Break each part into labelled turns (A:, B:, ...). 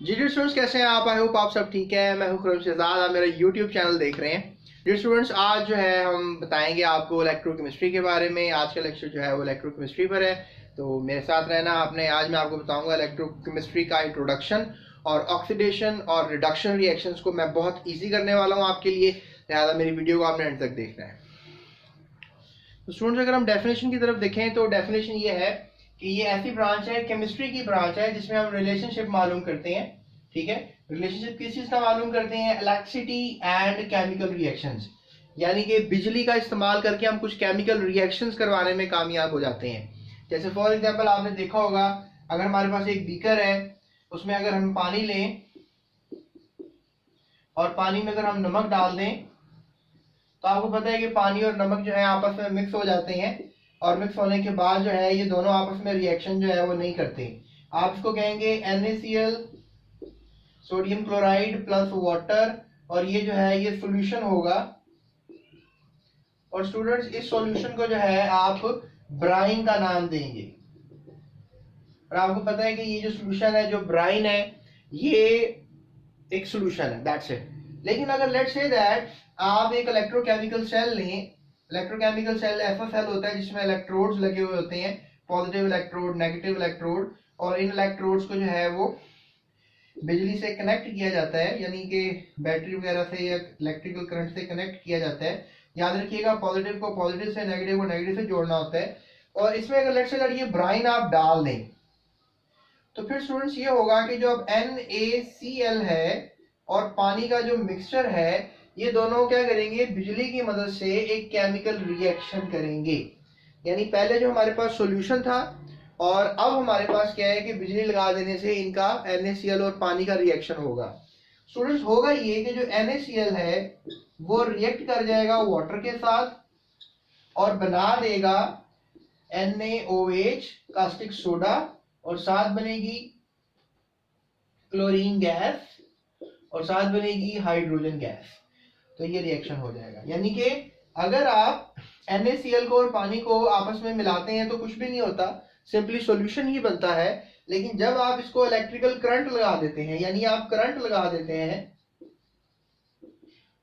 A: G D students, कैसे हैं आप? आई होप आप सब ठीक है। मैं हूं खुरम शहजाद, आप मेरा यूट्यूब चैनल देख रहे हैं। जी स्टूडेंट्स, आज जो है हम बताएंगे आपको इलेक्ट्रोकेमिस्ट्री के बारे में। आज का लेक्चर जो है वो इलेक्ट्रोकेमिस्ट्री पर है, तो मेरे साथ रहना आपने। आज मैं आपको बताऊंगा इलेक्ट्रोकेमिस्ट्री का इंट्रोडक्शन और ऑक्सीडेशन और रिडक्शन रिएक्शंस को मैं बहुत ईजी करने वाला हूँ आपके लिए, लिहाजा मेरी वीडियो को आपने एंड तक देखना है। तो स्टूडेंट्स, अगर हम डेफिनेशन की तरफ देखें तो डेफिनेशन ये है कि ये ऐसी ब्रांच है, केमिस्ट्री की ब्रांच है, जिसमें हम रिलेशनशिप मालूम करते हैं। ठीक है, रिलेशनशिप किस चीज का मालूम करते हैं? इलेक्ट्रिसिटी एंड केमिकल रिएक्शंस, यानी कि बिजली का इस्तेमाल करके हम कुछ केमिकल रिएक्शंस करवाने में कामयाब हो जाते हैं। जैसे फॉर एग्जांपल आपने देखा होगा, अगर हमारे पास एक बीकर है, उसमें अगर हम पानी लें और पानी में अगर हम नमक डाल दें, तो आपको पता है कि पानी और नमक जो है आपस में मिक्स हो जाते हैं, और मिक्स होने के बाद जो है ये दोनों आपस में रिएक्शन जो है वो नहीं करते। आप इसको कहेंगे NaCl, sodium chloride plus water, और ये जो है ये सॉल्यूशन होगा। और स्टूडेंट्स, इस सॉल्यूशन को जो है आप ब्राइन का नाम देंगे। और आपको पता है कि ये जो सॉल्यूशन है, जो ब्राइन है, ये एक सॉल्यूशन है, दैट्स इट। लेकिन अगर लेट्स से दैट आप एक इलेक्ट्रोकेमिकल सेल लें, इलेक्ट्रोकेमिकल सेल ऐसा सेल होता है जिसमें इलेक्ट्रोड्स लगे हुए होते हैं, पॉजिटिव इलेक्ट्रोड, नेगेटिव इलेक्ट्रोड, और इन इलेक्ट्रोड्स को जो है वो बिजली से कनेक्ट किया जाता है, यानी कि बैटरी वगैरह से या इलेक्ट्रिकल करंट से कनेक्ट किया जाता है। याद रखिएगा, पॉजिटिव को पॉजिटिव से, नेगेटिव को नेगेटिव से जोड़ना होता है। और इसमें अगर लेट्स से दैट ये ब्राइन आप डाल दें, तो फिर स्टूडेंट्स ये होगा कि जो अब NaCl है और पानी का जो मिक्सचर है, ये दोनों क्या करेंगे? बिजली की मदद से एक केमिकल रिएक्शन करेंगे। यानी पहले जो हमारे पास सॉल्यूशन था, और अब हमारे पास क्या है कि बिजली लगा देने से इनका NaCl और पानी का रिएक्शन होगा। स्टूडेंट्स, होगा ये कि जो NaCl है वो रिएक्ट कर जाएगा वाटर के साथ और बना देगा NaOH, कास्टिक सोडा, और साथ बनेगी क्लोरीन गैस, और साथ बनेगी हाइड्रोजन गैस। तो ये रिएक्शन हो जाएगा। यानी कि अगर आप NaCl को और पानी को आपस में मिलाते हैं तो कुछ भी नहीं होता, सिंपली सॉल्यूशन ही बनता है। लेकिन जब आप इसको इलेक्ट्रिकल करंट लगा देते हैं, यानी आप करंट लगा देते हैं,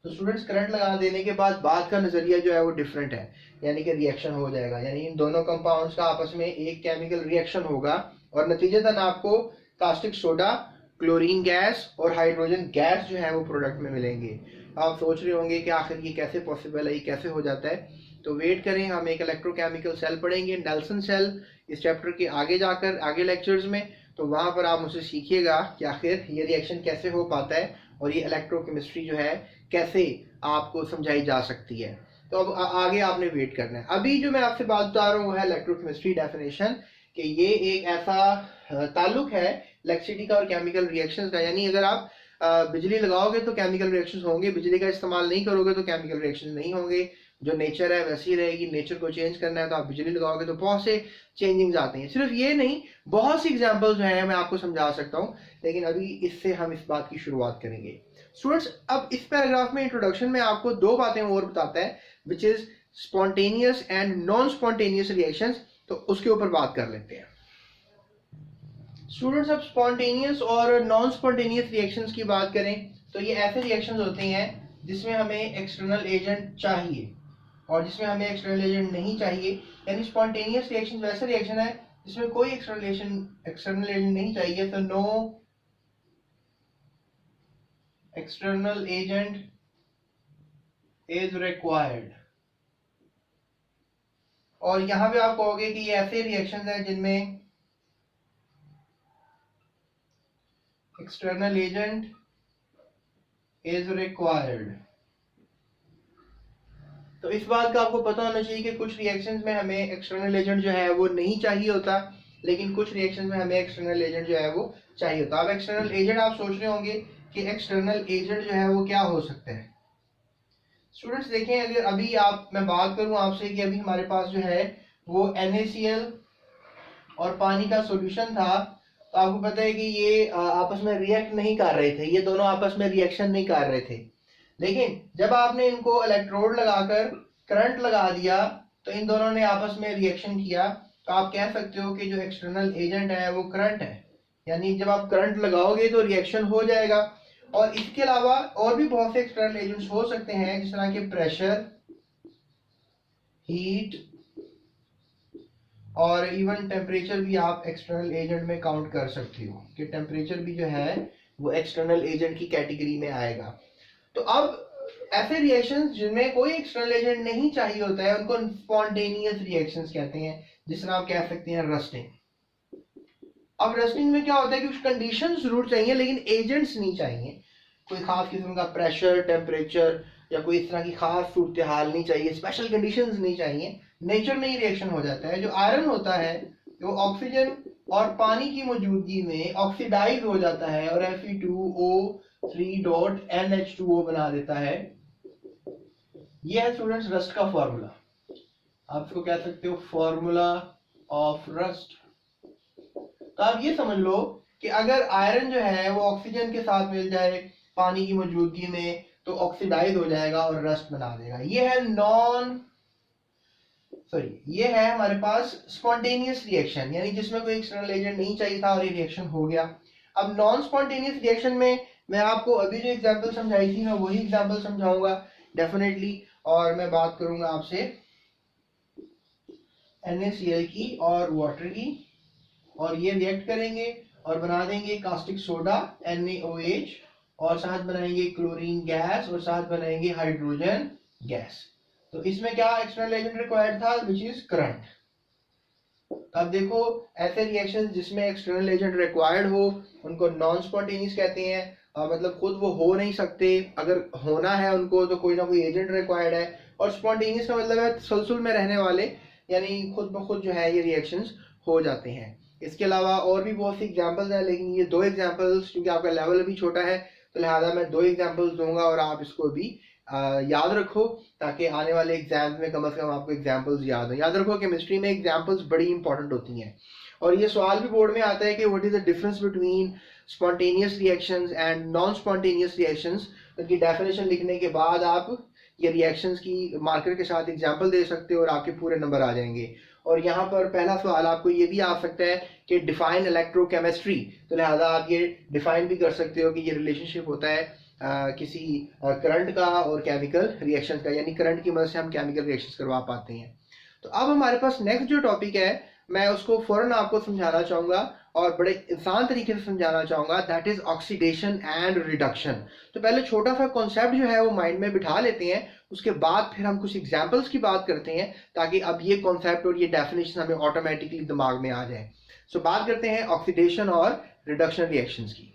A: तो स्टूडेंट्स करंट लगा देने के बाद बात का नजरिया जो है वो डिफरेंट है, यानी कि रिएक्शन हो जाएगा। यानी इन दोनों कंपाउंड्स का आपस में एक केमिकल रिएक्शन होगा, और नतीजतन आपको कास्टिक सोडा, क्लोरीन गैस और हाइड्रोजन गैस जो है वो प्रोडक्ट में मिलेंगे। आप सोच रहे होंगे कि आखिर ये कैसे पॉसिबल है, ये कैसे हो जाता है? तो वेट करें, हम एक इलेक्ट्रोकेमिकल सेल पढ़ेंगे, नेल्सन सेल, इस चैप्टर के आगे जाकर, आगे लेक्चर्स में। तो वहां पर आप मुझसे सीखिएगा कि आखिर ये रिएक्शन कैसे हो पाता है, और ये इलेक्ट्रोकेमिस्ट्री जो है कैसे आपको समझाई जा सकती है। तो अब आगे आपने वेट करना है। अभी जो मैं आपसे बात बता रहा हूँ वो है इलेक्ट्रोकेमिस्ट्री डेफिनेशन, कि ये एक ऐसा ताल्लुक है इलेक्ट्रिसिटी का और केमिकल रिएक्शंस का। यानी अगर आप बिजली लगाओगे तो केमिकल रिएक्शंस होंगे, बिजली का इस्तेमाल नहीं करोगे तो केमिकल रिएक्शंस नहीं होंगे। जो नेचर है वैसी रहेगी। नेचर को चेंज करना है तो आप बिजली लगाओगे तो बहुत से चेंजिंग्स आते हैं। सिर्फ ये नहीं, बहुत सी एग्जांपल्स जो हैं मैं आपको समझा सकता हूँ, लेकिन अभी इससे हम इस बात की शुरुआत करेंगे। स्टूडेंट्स, अब इस पैराग्राफ में इंट्रोडक्शन में आपको दो बातें और बताता है, which is spontaneous and non spontaneous reactions. तो उसके ऊपर बात कर लेते हैं। स्टूडेंट्स, अब स्पॉन्टेनियस और नॉन स्पॉन्टेनियस रिएक्शंस की बात करें तो ये ऐसे रिएक्शंस होते हैं जिसमें हमें एक्सटर्नल एजेंट चाहिए और जिसमें हमें एक्सटर्नल एजेंट नहीं चाहिए। यानी स्पॉन्टेनियस रिएक्शन वैसा रिएक्शन है जिसमें कोई एक्सटर्नल एजेंट नहीं चाहिए, तो no external agent is required. और यहां पे आप कहोगे कि ये ऐसे रिएक्शंस हैं जिनमें एक्सटर्नल एजेंट इज रिक्वायर्ड। तो इस बात का आपको पता होना चाहिए कि कुछ रिएक्शंस में हमें एक्सटर्नल एजेंट जो है वो नहीं चाहिए होता, लेकिन कुछ रिएक्शंस में हमें एक्सटर्नल एजेंट जो है वो चाहिए होता। अब एक्सटर्नल एजेंट आप सोच रहे होंगे कि एक्सटर्नल एजेंट जो है वो क्या हो सकते हैं। स्टूडेंट्स देखें, अगर अभी मैं बात करूं आपसे कि अभी हमारे पास जो है वो NaCl और पानी का सॉल्यूशन था, तो आपको पता है कि ये आपस में रिएक्ट नहीं कर रहे थे, ये दोनों आपस में रिएक्शन नहीं कर रहे थे। लेकिन जब आपने इनको इलेक्ट्रोड लगाकर करंट लगा दिया तो इन दोनों ने आपस में रिएक्शन किया। तो आप कह सकते हो कि जो एक्सटर्नल एजेंट है वो करंट है। यानी जब आप करंट लगाओगे तो रिएक्शन हो जाएगा। और इसके अलावा और भी बहुत से एक्सटर्नल एजेंट्स हो सकते हैं, जिस तरह के प्रेशर, हीट और इवन टेम्परेचर भी आप एक्सटर्नल एजेंट में काउंट कर सकते हो कि टेम्परेचर भी जो है वो एक्सटर्नल एजेंट की कैटेगरी में आएगा। तो अब ऐसे रिएक्शंस जिनमें कोई एक्सटर्नल एजेंट नहीं चाहिए होता है उनको स्पॉन्टेनियस रिएक्शंस कहते हैं, जिस तरह आप कह सकते हैं रस्टिंग। अब रस्टिंग में क्या होता है कि कुछ कंडीशंस जरूर चाहिए लेकिन एजेंट्स नहीं चाहिए, कोई खास किस्म का प्रेशर, टेम्परेचर या कोई इस तरह की खास सूरत हाल नहीं चाहिए, स्पेशल कंडीशंस नहीं चाहिए, नेचर में ही रिएक्शन हो जाता है। जो आयरन होता है वो ऑक्सीजन और पानी की मौजूदगी में ऑक्सीडाइज हो जाता है और Fe2O3.NH2O बना देता है। ये है स्टूडेंट्स रस्ट का फॉर्मूला, आप इसको कह सकते हो फॉर्मूला ऑफ रस्ट। तो आप ये समझ लो कि अगर आयरन जो है वो ऑक्सीजन के साथ मिल जाए पानी की मौजूदगी में तो ऑक्सीडाइज हो जाएगा और रस्ट बना देगा। ये है हमारे पास स्पॉन्टेनियस रिएक्शन, यानी जिसमें कोई एक्सटर्नल एजेंट नहीं चाहिए था और ये रिएक्शन हो गया। अब नॉन स्पॉन्टेनियस रिएक्शन में मैं आपको अभी जो एग्जांपल समझाई थी मैं वही एग्जांपल समझाऊंगा डेफिनेटली, और मैं बात करूंगा आपसे NaCl की और वाटर की, और ये रिएक्ट करेंगे और बना देंगे कास्टिक सोडा NaOH, और साथ बनाएंगे क्लोरीन गैस और साथ बनाएंगे हाइड्रोजन गैस। तो इसमें क्या एक्सटर्नल एजेंट रिक्वायर्ड था, विच इज करंट। अब देखो ऐसे रिएक्शंस जिसमें एक्सटर्नल एजेंट रिक्वायर्ड हो उनको नॉन स्पॉन्टेनियस कहते हैं, मतलब खुद वो हो नहीं सकते, अगर होना है उनको तो कोई ना कोई एजेंट रिक्वायर्ड है। और स्पॉन्टेनियस का मतलब है तसलसल में रहने वाले, यानी खुद ब खुद जो है ये रिएक्शंस हो जाते हैं। इसके अलावा और भी बहुत सी एग्जांपल्स हैं, लेकिन ये दो एग्जांपल्स क्योंकि आपका लेवल अभी छोटा है तो लिहाजा मैं दो एग्जांपल्स दूंगा और आप इसको भी याद रखो ताकि आने वाले एग्जाम्स में कम से कम आपको एग्जांपल्स याद हो। याद रखो केमिस्ट्री में एग्जांपल्स बड़ी इंपॉर्टेंट होती हैं, और ये सवाल भी बोर्ड में आता है कि what is the difference between spontaneous reactions and non spontaneous reactions. उनकी डेफिनेशन लिखने के बाद आप ये रिएक्शंस की मार्कर के साथ एग्जांपल दे सकते हो और आपके पूरे नंबर आ जाएंगे। और यहाँ पर पहला सवाल आपको ये भी आ सकता है कि डिफाइन इलेक्ट्रोकेमिस्ट्री, तो लिहाजा आप ये डिफाइन भी कर सकते हो कि ये रिलेशनशिप होता है किसी करंट का और केमिकल रिएक्शंस का, यानी करंट की मदद से हम केमिकल रिएक्शंस करवा पाते हैं। तो अब हमारे पास नेक्स्ट जो टॉपिक है मैं उसको फौरन आपको समझाना चाहूंगा और बड़े आसान तरीके से समझाना चाहूंगा, that is oxidation and reduction. तो पहले छोटा सा कॉन्सेप्ट जो है वो माइंड में बिठा लेते हैं, उसके बाद फिर हम कुछ एग्जांपल्स की बात करते हैं ताकि अब ये कॉन्सेप्ट और ये डेफिनेशन हमें ऑटोमेटिकली दिमाग में आ जाए। सो बात करते हैं ऑक्सीडेशन और रिडक्शन रिएक्शंस की।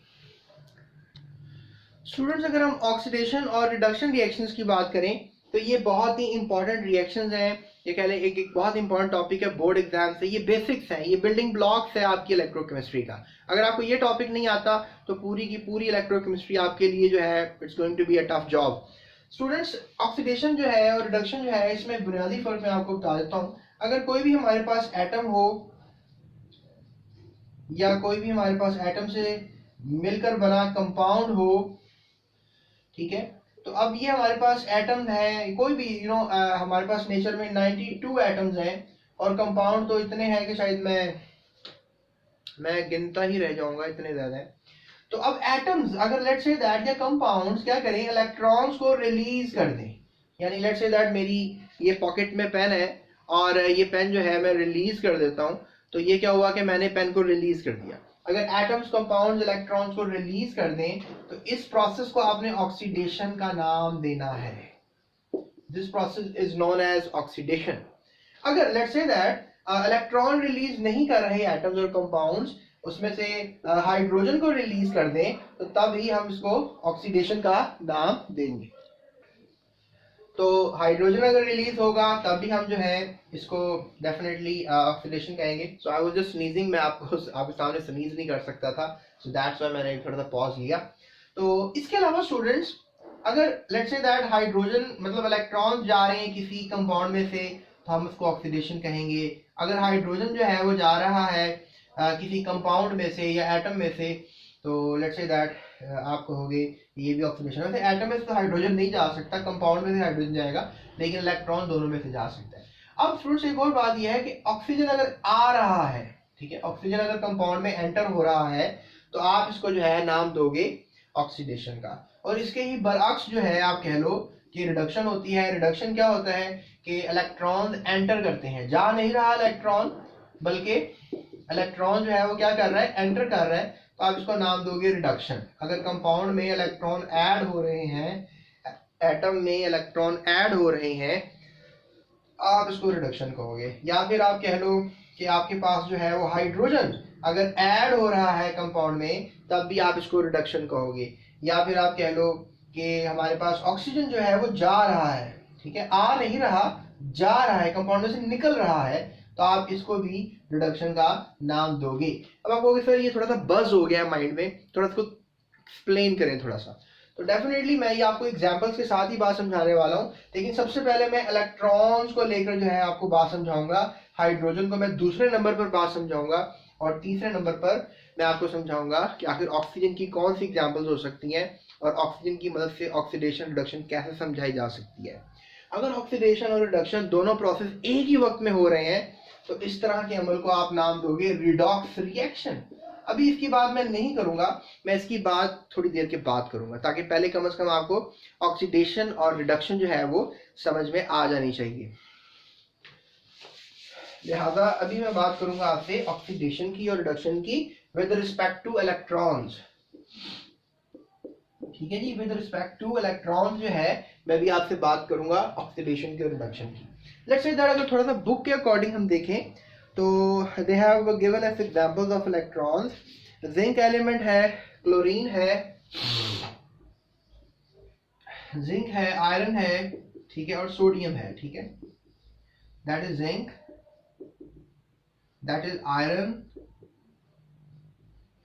A: स्टूडेंट्स अगर हम ऑक्सीडेशन और रिडक्शन रिएक्शंस की बात करें तो ये बहुत ही इंपॉर्टेंट रिएक्शंस हैं, ये कह लें एक बहुत इंपॉर्टेंट टॉपिक है बोर्ड एग्जाम से। ये बेसिक्स हैं, ये बिल्डिंग ब्लॉक्स है आपकी इलेक्ट्रोकेमिस्ट्री का। अगर आपको ये टॉपिक नहीं आता तो पूरी की पूरी इलेक्ट्रोकेमिस्ट्री आपके लिए जो है it's going to be a tough job. Students oxidation जो है और रिडक्शन जो है इसमें बुनियादी फर्क मैं आपको बता देता हूँ। अगर कोई भी हमारे पास एटम हो या कोई भी हमारे पास एटम से मिलकर बना कंपाउंड हो, ठीक है, तो अब ये हमारे पास एटम है, कोई भी हमारे पास नेचर में 92 एटम्स हैं और कंपाउंड तो इतने हैं कि शायद मैं गिनता ही रह जाऊंगा, इतने ज्यादा है। तो अब एटम्स अगर लेट्स से दैट या कंपाउंड्स क्या करें, इलेक्ट्रॉन्स को रिलीज कर दें, यानी लेट्स से दैट मेरी ये पॉकेट में पेन है और ये पेन जो है मैं रिलीज कर देता हूं, तो ये क्या हुआ कि मैंने पेन को रिलीज कर दिया। अगर एटम्स कंपाउंड्स इलेक्ट्रॉन्स को रिलीज कर दें तो इस प्रोसेस को आपने ऑक्सीडेशन का नाम देना है। This process is known as oxidation. अगर let's say that electron release नहीं कर रहे एटम्स और कंपाउंड्स, उसमें से हाइड्रोजन को रिलीज कर दें, तो तब ही हम इसको ऑक्सीडेशन का नाम देंगे। तो हाइड्रोजन अगर रिलीज होगा तब भी हम जो है इसको डेफिनेटली ऑक्सीडेशन कहेंगे। सो आई वाज जस्ट स्नीजिंग, मैं आपके सामने स्नीज नहीं कर सकता था, सो दैट्स व्हाई मैंने थोड़ा सा पॉज लिया। तो इसके अलावा स्टूडेंट्स अगर लेट्स से दैट हाइड्रोजन मतलब इलेक्ट्रॉन्स जा रहे हैं किसी कंपाउंड में से तो हम उसको ऑक्सीडेशन कहेंगे। अगर हाइड्रोजन जो है वो जा रहा है किसी कंपाउंड में से या एटम में से, तो लेट्स से दैट आप कहोगे ये भी ऑक्सीडेशन है। एटम में से तो हाइड्रोजन नहीं जा सकता, कंपाउंड में से हाइड्रोजन जाएगा, लेकिन इलेक्ट्रॉन दोनों में से जा सकता है। अब स्टूडेंट्स एक और बात यह है कि ऑक्सीजन अगर आ रहा है, ठीक है, ऑक्सीजन अगर कंपाउंड में एंटर हो रहा है तो आप इसको जो है नाम दोगे ऑक्सीडेशन का। और इसके ही बरअक्स जो है आप कह लो कि रिडक्शन होती है। रिडक्शन क्या होता है कि इलेक्ट्रॉन एंटर करते हैं, जा नहीं रहा इलेक्ट्रॉन, बल्कि इलेक्ट्रॉन जो है वो क्या कर रहा है, एंटर कर रहा है, तो आप इसको नाम दोगे रिडक्शन। अगर कंपाउंड में इलेक्ट्रॉन ऐड हो रहे हैं, एटम में इलेक्ट्रॉन ऐड हो रहे हैं, आप इसको रिडक्शन कहोगे। या फिर आप कह लो कि आपके पास जो है वो हाइड्रोजन अगर ऐड हो रहा है कंपाउंड में, तब भी आप इसको रिडक्शन कहोगे। या फिर आप कह लो कि हमारे पास ऑक्सीजन जो है वो जा रहा है, ठीक है, आ नहीं रहा, जा रहा है, कंपाउंड में से निकल रहा है, तो आप इसको भी रिडक्शन का नाम दोगे। अब आप कहोगे सर ये थोड़ा सा बज हो गया माइंड में, थोड़ा सा एक्सप्लेन करें थोड़ा सा। तो डेफिनेटली मैं ये आपको एग्जांपल्स के साथ ही बात समझाने वाला हूँ, लेकिन सबसे पहले मैं इलेक्ट्रॉन्स को लेकर जो है आपको बात समझाऊंगा, हाइड्रोजन को मैं दूसरे नंबर पर बात समझाऊंगा, और तीसरे नंबर पर मैं आपको समझाऊंगा कि आखिर ऑक्सीजन की कौन सी एग्जांपल्स हो सकती हैं और ऑक्सीजन की मदद से ऑक्सीडेशन रिडक्शन कैसे समझाई जा सकती है। अगर ऑक्सीडेशन और रिडक्शन दोनों प्रोसेस एक ही वक्त में हो रहे हैं तो इस तरह के अमल को आप नाम दोगे रिडॉक्स रिएक्शन। अभी इसकी बात मैं नहीं करूंगा, मैं इसकी बात थोड़ी देर के बाद करूंगा, ताकि पहले कम से कम आपको ऑक्सीडेशन और रिडक्शन जो है वो समझ में आ जानी चाहिए। लिहाजा अभी मैं बात करूंगा आपसे ऑक्सीडेशन की और रिडक्शन की विद रिस्पेक्ट टू इलेक्ट्रॉन्स। ठीक है जी, विद रिस्पेक्ट टू इलेक्ट्रॉन्स जो है मैं भी आपसे बात करूंगा ऑक्सीडेशन की और रिडक्शन की। लेट्स से दैट अगर थोड़ा सा बुक के अकॉर्डिंग हम देखें तो they have given S examples of electrons. Zinc element है, क्लोरीन है, जिंक है, आयरन है, ठीक है, और सोडियम है, ठीक है, that is zinc, that is iron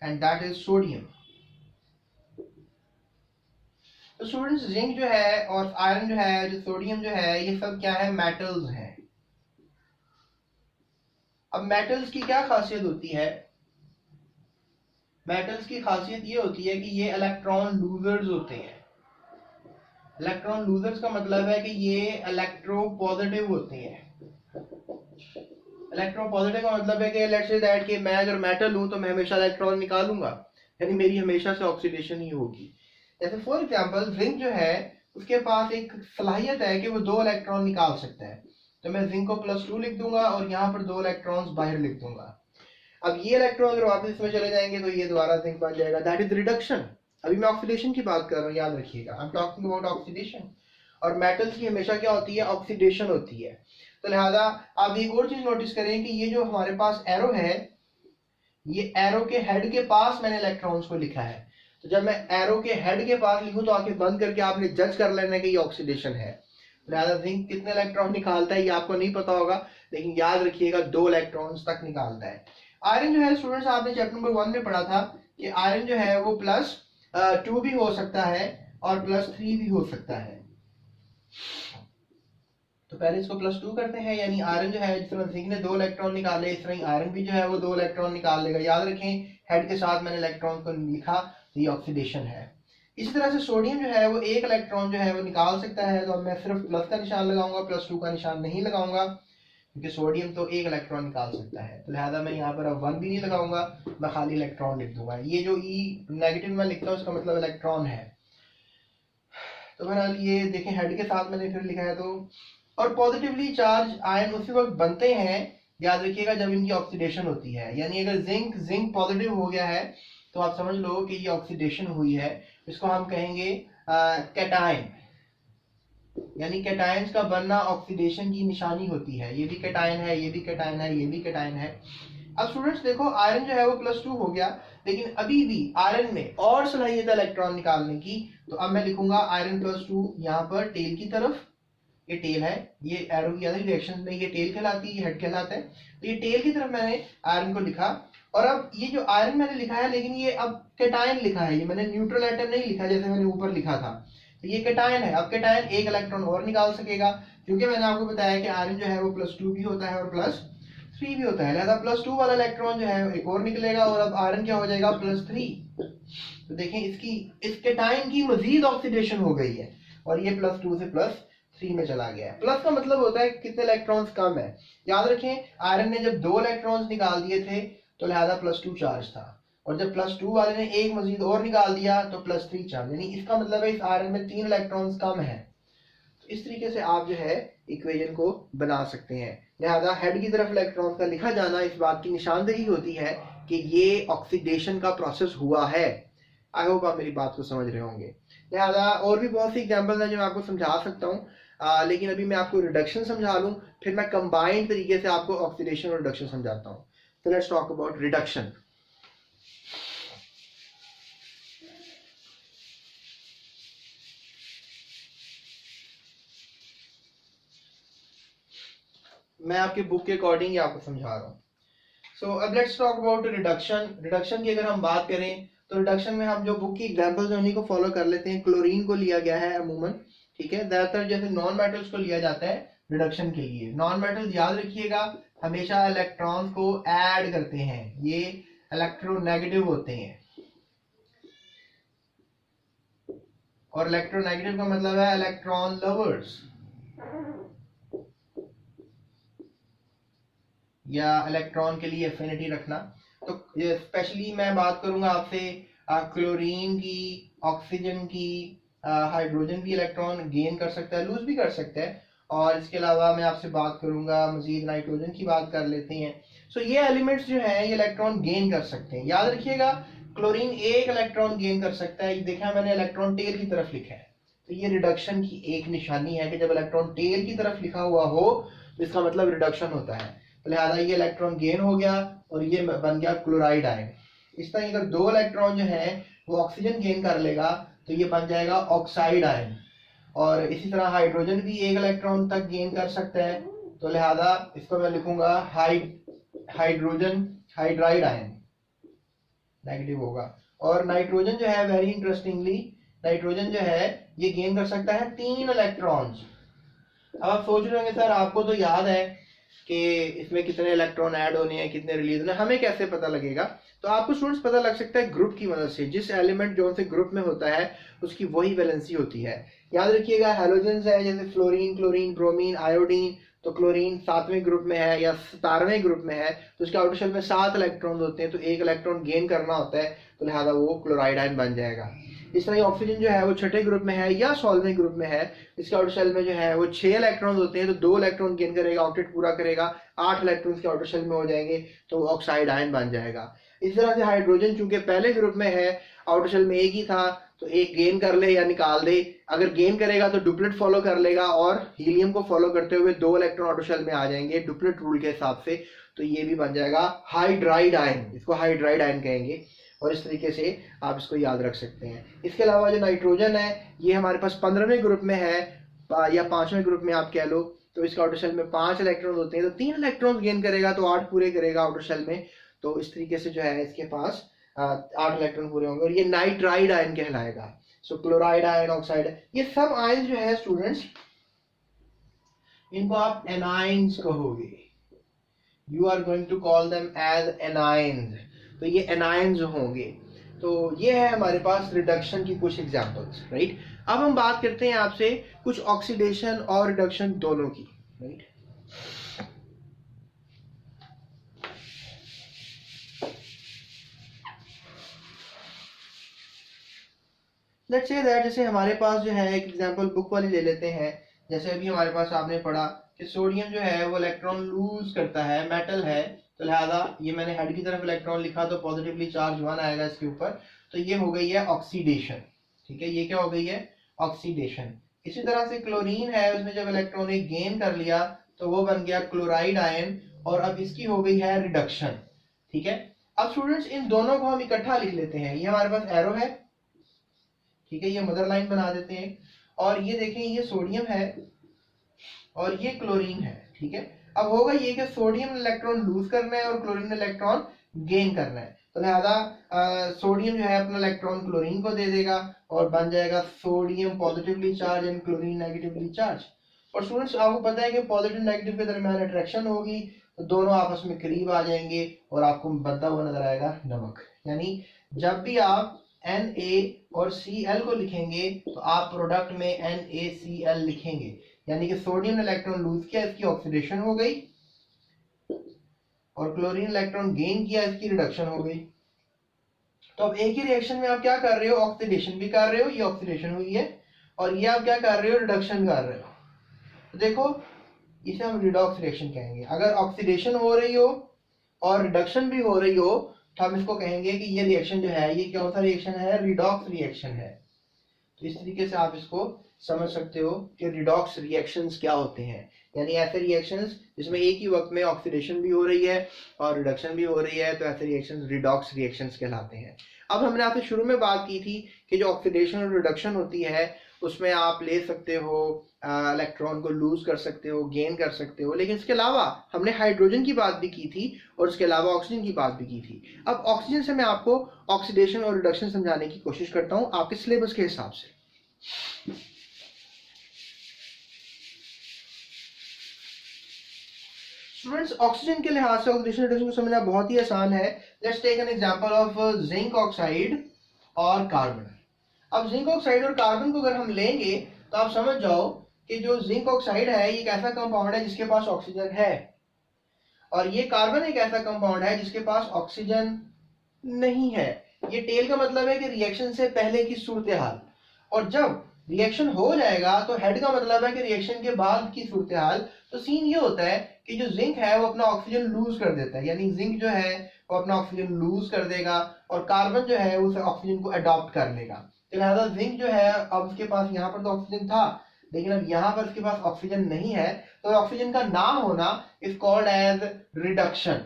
A: and that is sodium. तो स्टूडेंट्स जिंक जो है और आयरन जो है, जो सोडियम जो है, ये सब क्या है, मेटल्स हैं। अब मेटल्स की क्या खासियत होती है, मेटल्स की खासियत ये होती है कि ये इलेक्ट्रॉन लूजर्स होते हैं। इलेक्ट्रॉन लूजर्स का मतलब है कि ये इलेक्ट्रोपॉजिटिव होते हैं। इलेक्ट्रोपॉजिटिव का मतलब है कि लेट्स से दैट कि मैं अगर मेटल हूं तो मैं हमेशा इलेक्ट्रॉन निकालूंगा, यानी मेरी हमेशा से ऑक्सीडेशन ही होगी। जैसे फॉर एग्जांपल जिंक जो है उसके पास एक सलाहियत है कि वो 2 इलेक्ट्रॉन निकाल सकता है, तो मैं जिंक को +2 लिख दूंगा और यहाँ पर 2 इलेक्ट्रॉन्स बाहर लिख दूंगा। अब ये इलेक्ट्रॉन अगर वापस इसमें चले जाएंगे तो ये दोबारा जिंक बन जाएगा, दैट इज रिडक्शन। अभी मैं ऑक्सीडेशन की बात कर रहा हूँ, याद रखिएगा, I am talking about oxidation. और मेटल्स की हमेशा क्या होती है, ऑक्सीडेशन होती है। तो लिहाजा आप एक और चीज नोटिस करें कि ये जो हमारे पास एरो है, ये एरो के हेड के पास मैंने इलेक्ट्रॉन्स को लिखा है। तो जब मैं एरो के हेड के पास लिखूं तो आंखें बंद करके आपने जज कर लेना कि ये ऑक्सीडेशन है। लिहाजा जिंक कितने इलेक्ट्रॉन निकालता है ये आपको नहीं पता होगा, लेकिन याद रखिएगा 2 इलेक्ट्रॉन्स तक निकालता है। आयरन जो है स्टूडेंट्स, आपने चैप्टर नंबर 1 में पढ़ा था कि आयरन जो है वो +2 भी हो सकता है और +3 भी हो सकता है। तो पहले इसको +2 करते हैं, यानी आयरन जो है जिस तरह जिंक ने 2 इलेक्ट्रॉन निकाले, इस तरह आयरन भी जो है वो 2 इलेक्ट्रॉन निकाल लेगा। याद रखें हेड के साथ मैंने इलेक्ट्रॉन को लिखा, तो ये ऑक्सीडेशन है। इसी तरह से सोडियम जो है वो 1 इलेक्ट्रॉन जो है वो निकाल सकता है, तो अब मैं सिर्फ प्लस का निशान लगाऊंगा, +2 का निशान नहीं लगाऊंगा, क्योंकि सोडियम तो 1 इलेक्ट्रॉन निकाल सकता है। तो लिहाजा मैं यहाँ पर अब 1 भी नहीं लगाऊंगा, मैं खाली इलेक्ट्रॉन लिख दूंगा। ये जो E नेगेटिव में लिखता हूँ उसका मतलब इलेक्ट्रॉन है। तो बहरहाल ये देखें हेड के साथ मैंने फिर लिखा है। तो और पॉजिटिवली चार्ज आयन उसी वक्त बनते हैं, याद रखिएगा, जब इनकी ऑक्सीडेशन होती है। यानी अगर जिंक पॉजिटिव हो गया है तो आप समझ लो कि ये ऑक्सीडेशन हुई है। इसको हम कहेंगे कैटायन, यानी कैटायंस का बनना ऑक्सीडेशन की निशानी होती है। ये भी कैटायन है, ये भी कैटायन है, ये भी कैटायन है। अब स्टूडेंट्स देखो आयरन जो है वो +2 हो गया, लेकिन अभी भी आयरन में और सलाहियत इलेक्ट्रॉन निकालने की। तो अब मैं लिखूंगा आयरन +2 यहाँ पर टेल की तरफ, ये टेल है, ये एरो की रिएक्शन में ये टेल कहलाती है, ये हेड कहलाता है। तो ये टेल की तरफ मैंने आयरन को लिखा, और अब ये जो आयरन मैंने लिखा है, लेकिन ये अब कैटायन लिखा है, ये मैंने न्यूट्रल एटम नहीं लिखा जैसे मैंने ऊपर लिखा था। तो ये कैटायन है। अब कैटायन 1 इलेक्ट्रॉन और निकाल सकेगा, क्योंकि मैंने आपको बताया कि आयरन जो है वो +2 भी होता है और +3 भी होता है। लिहाजा +2 वाला इलेक्ट्रॉन जो है एक और निकलेगा, और अब आयरन क्या हो जाएगा, +3। तो देखें इस कैटायन की मजीद ऑक्सीडेशन हो गई है, और ये +2 से +3 में चला गया है। प्लस का मतलब होता है कितने इलेक्ट्रॉन्स कम है। याद रखें आयरन ने जब 2 इलेक्ट्रॉन्स निकाल दिए थे तो लिहाजा +2 चार्ज था, और जब +2 वाले ने एक मजीद और निकाल दिया तो +3 चार्ज, यानी इसका मतलब है इस आयरन में 3 इलेक्ट्रॉन्स कम है। तो इस तरीके से आप जो है इक्वेशन को बना सकते हैं। लिहाजा हेड की तरफ इलेक्ट्रॉन का लिखा जाना इस बात की निशानदेही होती है कि ये ऑक्सीडेशन का प्रोसेस हुआ है। आई होप आप मेरी बात को समझ रहे होंगे। लिहाजा और भी बहुत सी एग्जांपल्स हैं जो मैं आपको समझा सकता हूँ, लेकिन अभी मैं आपको रिडक्शन समझा लूँ, फिर मैं कंबाइंड तरीके से आपको ऑक्सीडेशन और रिडक्शन समझाता हूँ। तो लेट्स टॉक अबाउट रिडक्शन। मैं आपके बुक के अकॉर्डिंग आपको समझा रहा हूँ। सो अब let's talk about reduction. Reduction की अगर हम बात करें तो रिडक्शन में हम जो बुक की एग्जांपल्स हैं उन्हीं को फॉलो कर लेते हैं। क्लोरीन को लिया गया है अमूमन, ठीक है। ज्यादातर जैसे नॉन मेटल्स को लिया जाता है रिडक्शन के लिए। नॉन मेटल्स याद रखिएगा हमेशा इलेक्ट्रॉन्स को ऐड करते हैं, ये इलेक्ट्रोनेगेटिव होते हैं, और इलेक्ट्रोनेगेटिव का मतलब है इलेक्ट्रॉन लवर्स या इलेक्ट्रॉन के लिए एफिनिटी रखना। तो स्पेशली मैं बात करूंगा आपसे क्लोरीन की, ऑक्सीजन की, हाइड्रोजन भी इलेक्ट्रॉन गेन कर सकता है, लूज भी कर सकता है, और इसके अलावा मैं आपसे बात करूंगा मजीद नाइट्रोजन की बात कर लेते हैं। सो ये एलिमेंट्स जो है ये इलेक्ट्रॉन गेन कर सकते हैं। याद रखिएगा क्लोरीन एक इलेक्ट्रॉन गेन कर सकता है, देखा मैंने इलेक्ट्रॉन टेल की तरफ लिखा है, तो ये रिडक्शन की एक निशानी है कि जब इलेक्ट्रॉन टेल की तरफ लिखा हुआ हो तो इसका मतलब रिडक्शन होता है। तो लिहाजा ये इलेक्ट्रॉन गेन हो गया और ये बन गया क्लोराइड आयन। इस तरह अगर दो इलेक्ट्रॉन जो है वो ऑक्सीजन गेन कर लेगा तो ये बन जाएगा ऑक्साइड आयन, और इसी तरह हाइड्रोजन भी एक इलेक्ट्रॉन तक गेन कर सकता है, तो लिहाजा इसको मैं लिखूंगा हाइड्रोजन हाइड्राइड आयन, नेगेटिव होगा। और नाइट्रोजन जो है वेरी इंटरेस्टिंगली नाइट्रोजन जो है ये गेन कर सकता है 3 इलेक्ट्रॉन्स। अब आप सोच रहे होंगे सर आपको तो याद है कि इसमें कितने इलेक्ट्रॉन ऐड होने हैं, कितने रिलीज होने हैं, हमें कैसे पता लगेगा? तो आपको स्टूडेंट्स पता लग सकता है ग्रुप की मदद से। जिस एलिमेंट जो से ग्रुप में होता है उसकी वही वैलेंसी होती है। याद रखिएगा हैलोजेंस है जैसे फ्लोरीन, क्लोरीन, ब्रोमीन, आयोडीन, तो क्लोरीन 7वें ग्रुप में है या 17वें ग्रुप में है तो उसके आउटर शेल में 7 इलेक्ट्रॉन होते हैं, तो एक इलेक्ट्रॉन गेन करना होता है, तो लिहाजा वो क्लोराइड आयन बन जाएगा। इस तरह ऑक्सीजन जो है वो 6ठे ग्रुप में है या 16वें ग्रुप में है, इसके आउटर शेल में जो है वो 6 इलेक्ट्रॉन होते हैं, तो 2 इलेक्ट्रॉन गेन करेगा, ऑक्टेट पूरा करेगा, 8 इलेक्ट्रॉन के आउटर शेल में हो जाएंगे, तो ऑक्साइड आयन बन जाएगा। इस तरह से हाइड्रोजन चूंकि पहले ग्रुप में है, आउटर शेल में एक ही था, तो एक गेन कर ले या निकाल दे, अगर गेन करेगा तो डुप्लेट फॉलो कर लेगा और हीलियम को फॉलो करते हुए 2 इलेक्ट्रॉन आउटर शेल में आ जाएंगे डुप्लेट रूल के हिसाब से, तो ये भी बन जाएगा हाइड्राइड आयन, इसको हाइड्राइड आयन कहेंगे। और इस तरीके से आप इसको याद रख सकते हैं। इसके अलावा जो नाइट्रोजन है ये हमारे पास 15वें ग्रुप में है या 5वें ग्रुप में आप कह लो, तो इसका आउटर शेल में 5 इलेक्ट्रॉन होते हैं, तो 3 इलेक्ट्रॉन गेन करेगा तो 8 पूरे करेगा आउटर शेल में, तो इस तरीके से जो है इसके पास 8 इलेक्ट्रॉन पूरे होंगे और ये नाइट्राइड आयन कहलाएगा। सो क्लोराइड आयन, ऑक्साइड, ये सब आयन जो है स्टूडेंट्स इनको आप एनाइंस कहोगे, you are going to call them as anions, तो ये एनाइंस होंगे। तो ये है हमारे पास रिडक्शन की कुछ एग्जांपल्स, राइट। अब हम बात करते हैं आपसे कुछ ऑक्सीडेशन और रिडक्शन दोनों की, राइट। लेट्स से दैट जैसे हमारे पास जो है एक एग्जांपल बुक वाली ले लेते हैं, जैसे अभी हमारे पास आपने पढ़ा कि सोडियम जो है वो इलेक्ट्रॉन लूज करता है, मेटल है, तो लिहाजा ये मैंने हेड की तरफ इलेक्ट्रॉन लिखा तो पॉजिटिवली चार्ज 1 आएगा इसके ऊपर, तो ये हो गई है ऑक्सीडेशन, ठीक है। ये क्या हो गई है? ऑक्सीडेशन। इसी तरह से क्लोरीन है, उसमें जब इलेक्ट्रॉन एक गेन कर लिया तो वो बन गया क्लोराइड आयन, और अब इसकी हो गई है रिडक्शन, ठीक है। अब स्टूडेंट्स इन दोनों को हम इकट्ठा लिख लेते हैं। ये हमारे पास एरो है, ठीक है, ये मदर लाइन बना देते हैं, और ये देखें ये सोडियम है और ये क्लोरीन है, ठीक है। अब होगा ये कि सोडियम ने इलेक्ट्रॉन लूज करना है और क्लोरीन ने इलेक्ट्रॉन गेन करना है, तो लिहाजा सोडियम जो है अपना इलेक्ट्रॉन क्लोरीन को दे देगा और बन जाएगा sodium positively charge and chlorine negatively charge. और स्टूडेंट्स आपको पता है कि पॉजिटिव नेगेटिव के दरमियान अट्रैक्शन होगी, तो दोनों आपस में करीब आ जाएंगे और आपको बनता हुआ नजर आएगा नमक। यानी जब भी आप Na और Cl को लिखेंगे तो आप प्रोडक्ट में NaCl लिखेंगे, यानी कि सोडियम ने इलेक्ट्रॉन लूज किया, इसकी ऑक्सीडेशन हो गई, और क्लोरीन इलेक्ट्रॉन गेन किया, इसकी रिडक्शन हो गई। तो अब एक ही रिएक्शन में आप क्या कर रहे हो, ऑक्सीडेशन भी कर रहे हो, ये ऑक्सीडेशन हुई है, और ये आप क्या कर रहे हो, रिडक्शन कर रहे हो। तो देखो इसे हम रिडॉक्स रिएक्शन कहेंगे। अगर ऑक्सीडेशन हो रही हो और रिडक्शन भी हो रही हो तो हम इसको कहेंगे कि ये रिएक्शन जो है, ये कौन सा रिएक्शन है, रिडॉक्स रिएक्शन है। तो इस तरीके से आप इसको समझ सकते हो कि रिडॉक्स रिएक्शंस क्या होते हैं, यानी ऐसे रिएक्शंस जिसमें एक ही वक्त में ऑक्सीडेशन भी हो रही है और रिडक्शन भी हो रही है, तो ऐसे रिएक्शंस रिडॉक्स रिएक्शंस कहलाते हैं। अब हमने आपसे शुरू में बात की थी कि जो ऑक्सीडेशन और रिडक्शन होती है उसमें आप ले सकते हो इलेक्ट्रॉन को लूज कर सकते हो, गेन कर सकते हो, लेकिन इसके अलावा हमने हाइड्रोजन की बात भी की थी और इसके अलावा ऑक्सीजन की बात भी की थी। अब ऑक्सीजन से मैं आपको ऑक्सीडेशन और रिडक्शन समझाने की कोशिश करता हूं आपके सिलेबस के हिसाब से। स्टूडेंट्स, ऑक्सीजन के लिहाज से ऑक्सीडेशन रिडक्शन को समझना बहुत ही आसान है। Let's take an example of zinc oxide और कार्बन। अब जिंक ऑक्साइड और कार्बन को अगर हम लेंगे तो आप समझ जाओ कि जो जिंक ऑक्साइड है ये एक ऐसा कंपाउंड है जिसके पास ऑक्सीजन है, और ये कार्बन एक ऐसा कंपाउंड है जिसके पास ऑक्सीजन नहीं है। ये टेल का मतलब है कि रिएक्शन से पहले की सूरत हाल, और जब रिएक्शन हो जाएगा तो हेड का मतलब है कि रिएक्शन के बाद की सूरत हाल। तो सीन ये होता है कि जो जिंक है वो अपना ऑक्सीजन लूज कर देता है, यानी जिंक जो है वो अपना ऑक्सीजन लूज कर देगा और कार्बन जो है उस ऑक्सीजन को अडॉप्ट कर लेगा। तो लिहाजा जिंक जो है, अब उसके पास यहाँ पर तो ऑक्सीजन था लेकिन अब यहाँ पर उसके पास ऑक्सीजन नहीं है, तो ऑक्सीजन का ना होना इज कॉल्ड एज रिडक्शन,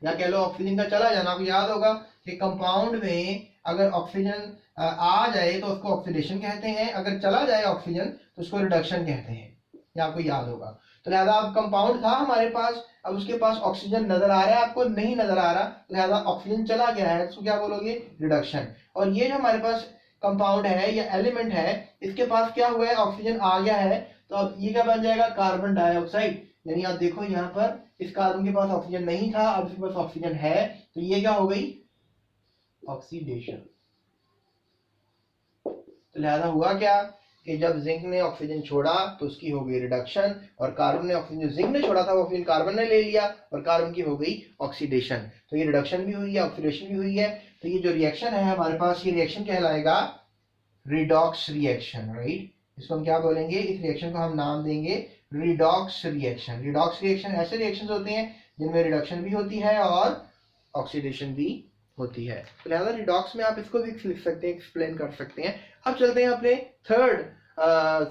A: या कह लो ऑक्सीजन का चला जाना। आपको याद होगा कि कंपाउंड में अगर ऑक्सीजन आ जाए तो उसको ऑक्सीडेशन कहते हैं, अगर चला जाए ऑक्सीजन तो उसको रिडक्शन कहते हैं, ये आपको याद होगा। तो लिहाजा अब कंपाउंड था हमारे पास, अब उसके पास ऑक्सीजन नजर आ रहा है, आपको नहीं नजर आ रहा, लिहाजा ऑक्सीजन चला गया है, उसको क्या बोलोगे, रिडक्शन। और ये जो हमारे पास कंपाउंड है या एलिमेंट है, इसके पास क्या हुआ है, ऑक्सीजन आ गया है, तो अब ये क्या बन जाएगा, कार्बन डाइऑक्साइड। यानी आप देखो यहाँ पर इस कार्बन के पास ऑक्सीजन नहीं था, अब इसके पास ऑक्सीजन है, तो ये क्या हो गई, ऑक्सीडेशन। तो लिहाजा हुआ क्या कि जब जिंक ने ऑक्सीजन छोड़ा तो उसकी हो गई रिडक्शन, और कार्बन ने ऑक्सीजन जो जिंक ने छोड़ा था वो ऑक्सीजन कार्बन ने ले लिया और कार्बन की हो गई ऑक्सीडेशन। तो ये रिडक्शन भी हुई है, ऑक्सीडेशन भी हुई है। तो ये जो रिएक्शन है हमारे पास, ये रिएक्शन कहलाएगा रिडॉक्स रिएक्शन, राइट। इसको हम क्या बोलेंगे, इस रिएक्शन को हम नाम देंगे रिडॉक्स रिएक्शन। रिडॉक्स रिएक्शन ऐसे रिएक्शन होते हैं जिनमें रिडक्शन भी होती है और ऑक्सीडेशन भी होती है। तो लिहाजा रिडॉक्स में आप इसको भी लिख सकते हैं, एक्सप्लेन कर सकते हैं। अब चलते हैं अपने थर्ड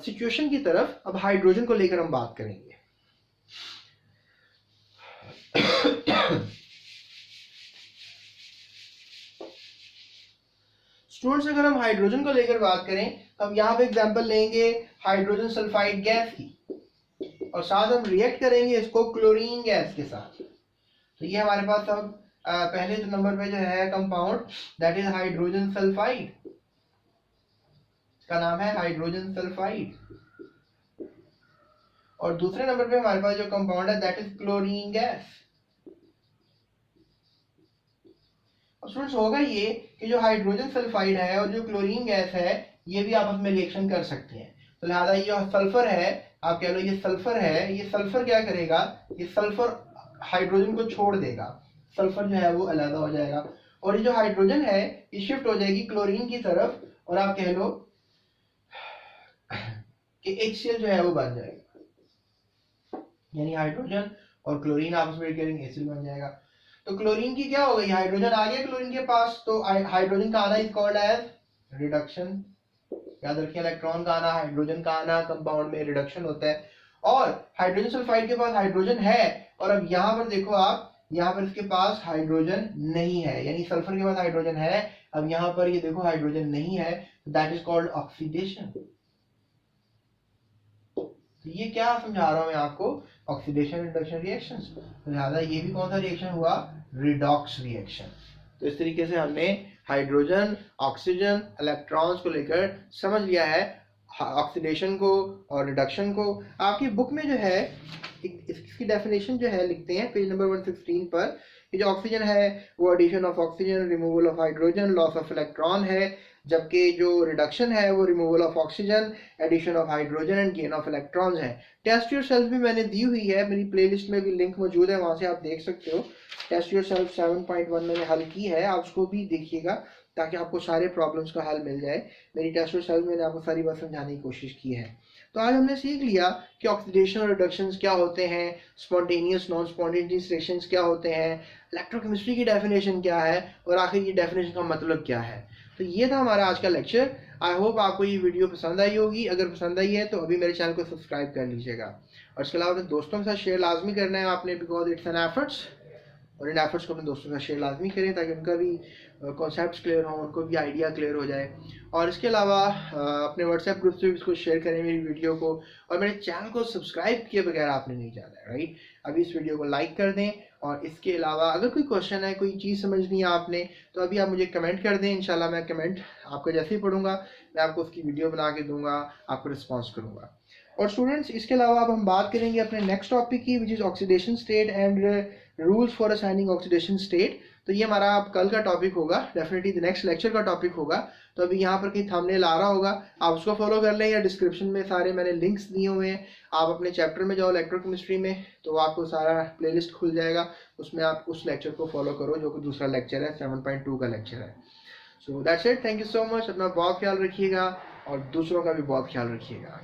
A: सिचुएशन की तरफ। अब हाइड्रोजन को लेकर हम बात करेंगे। स्टूडेंट्स, अगर हम हाइड्रोजन को लेकर बात करें तो हम यहाँ पे एग्जांपल लेंगे हाइड्रोजन सल्फाइड गैस की, और साथ हम रिएक्ट करेंगे इसको क्लोरीन गैस के साथ। तो ये हमारे पास अब पहले तो नंबर पे जो है compound that is hydrogen sulphide, इसका नाम है हाइड्रोजन सल्फाइड। और दूसरे नंबर पे हमारे पास जो कंपाउंड है दैट इज क्लोरीन गैस। अब स्टूडेंट्स होगा ये कि जो हाइड्रोजन सल्फाइड है और जो क्लोरीन गैस है ये भी आपस में रिएक्शन कर सकते हैं। तो लिहाजा ये जो सल्फर है, आप कह लो ये सल्फर है, ये सल्फर क्या करेगा, ये सल्फर हाइड्रोजन को छोड़ देगा, सल्फर जो है वो अलग हो जाएगा, और ये जो हाइड्रोजन है ये शिफ्ट हो जाएगी क्लोरीन की तरफ, और आप कह लो कि HCl जो है वो बन जाएगा, यानी हाइड्रोजन और क्लोरीन आपस में करेंगे HCl बन जाएगा। तो क्लोरीन की क्या हो गई, हाइड्रोजन आ गया क्लोरीन के पास, तो हाइड्रोजन का आना इज कॉल्ड एज रिडक्शन। याद रखिए, इलेक्ट्रॉन का आना, हाइड्रोजन का आना, कंपाउंड में रिडक्शन होता है। और हाइड्रोजन सल्फाइड के पास हाइड्रोजन है, और अब यहाँ पर देखो आप, यहाँ पर इसके पास हाइड्रोजन नहीं है, यानी सल्फर के पास हाइड्रोजन है, अब यहाँ पर ये देखो हाइड्रोजन नहीं है, दैट इज कॉल्ड ऑक्सीडेशन। तो ये क्या समझा रहा हूं मैं आपको, ऑक्सीडेशन रिडक्शन रिएक्शंस। तो लिहाजा ये भी कौन सा रिएक्शन हुआ, रिडॉक्स रिएक्शन। तो इस तरीके से हमने हाइड्रोजन, ऑक्सीजन, इलेक्ट्रॉन्स को लेकर समझ लिया है, ऑक्सीडेशन को और रिडक्शन को। आपकी बुक में जो है इसकी डेफिनेशन जो है लिखते हैं पेज नंबर 116 पर कि जो ऑक्सीजन है वो addition of oxygen, removal of hydrogen, loss of electron है, जबकि जो रिडक्शन है वो removal of oxygen, addition of hydrogen and gain of electrons है। टेस्ट योरसेल्फ भी मैंने दी हुई है, मेरी प्लेलिस्ट में भी लिंक मौजूद है, वहां से आप देख सकते हो। टेस्ट योरसेल्फ 7.1 मैंने हल की है, आप उसको भी देखिएगा ताकि आपको सारे प्रॉब्लम्स का हल मिल जाए। मेरी टेस्ट योरसेल्फ मैंने आपको सारी बात समझाने की कोशिश की है। तो आज हमने सीख लिया कि ऑक्सीडेशन और रिडक्शंस क्या होते हैं, स्पॉन्टेनियस नॉन स्पॉन्टेनियस रिएक्शंस क्या होते हैं, इलेक्ट्रोकेमिस्ट्री की डेफिनेशन क्या है, और आखिर ये डेफिनेशन का मतलब क्या है। तो ये था हमारा आज का लेक्चर। आई होप आपको ये वीडियो पसंद आई होगी। अगर पसंद आई है तो अभी मेरे चैनल को सब्सक्राइब कर लीजिएगा, और इसके अलावा अपने दोस्तों के साथ शेयर लाजमी करना है आपने, बिकॉज इट्स एन एफर्ट्स, और इन एफर्ट्स को अपने दोस्तों के साथ शेयर लाजमी करें ताकि उनका भी कॉन्सेप्ट्स क्लियर हो, उनको भी आइडिया क्लियर हो जाए। और इसके अलावा अपने व्हाट्सएप ग्रुप से भी इसको शेयर करें मेरी वीडियो को, और मेरे चैनल को सब्सक्राइब किए बगैर आपने नहीं जाना है, राइट। अभी इस वीडियो को लाइक कर दें, और इसके अलावा अगर कोई क्वेश्चन है, कोई चीज़ समझनी है आपने, तो अभी आप मुझे कमेंट कर दें। इंशाल्लाह मैं कमेंट आपका जैसे ही पढ़ूंगा मैं आपको उसकी वीडियो बना के दूंगा, आपको रिस्पॉन्स करूंगा। और स्टूडेंट्स, इसके अलावा अब हम बात करेंगे अपने नेक्स्ट टॉपिक की, which is oxidation state and rules for assigning oxidation state. तो ये हमारा अब कल का टॉपिक होगा, डेफिनेटली नेक्स्ट लेक्चर का टॉपिक होगा। तो अभी यहाँ पर कहीं थंबनेल आ रहा होगा, आप उसको फॉलो कर लें, या डिस्क्रिप्शन में सारे मैंने लिंक्स दिए हुए हैं। आप अपने चैप्टर में जाओ इलेक्ट्रोकेमिस्ट्री में, तो आपको सारा प्लेलिस्ट खुल जाएगा, उसमें आप उस लेक्चर को फॉलो करो जो कि दूसरा लेक्चर है, 7.2 का लेक्चर है। So that's it, thank you so much. अपना बहुत ख्याल रखिएगा और दूसरों का भी बहुत ख्याल रखिएगा।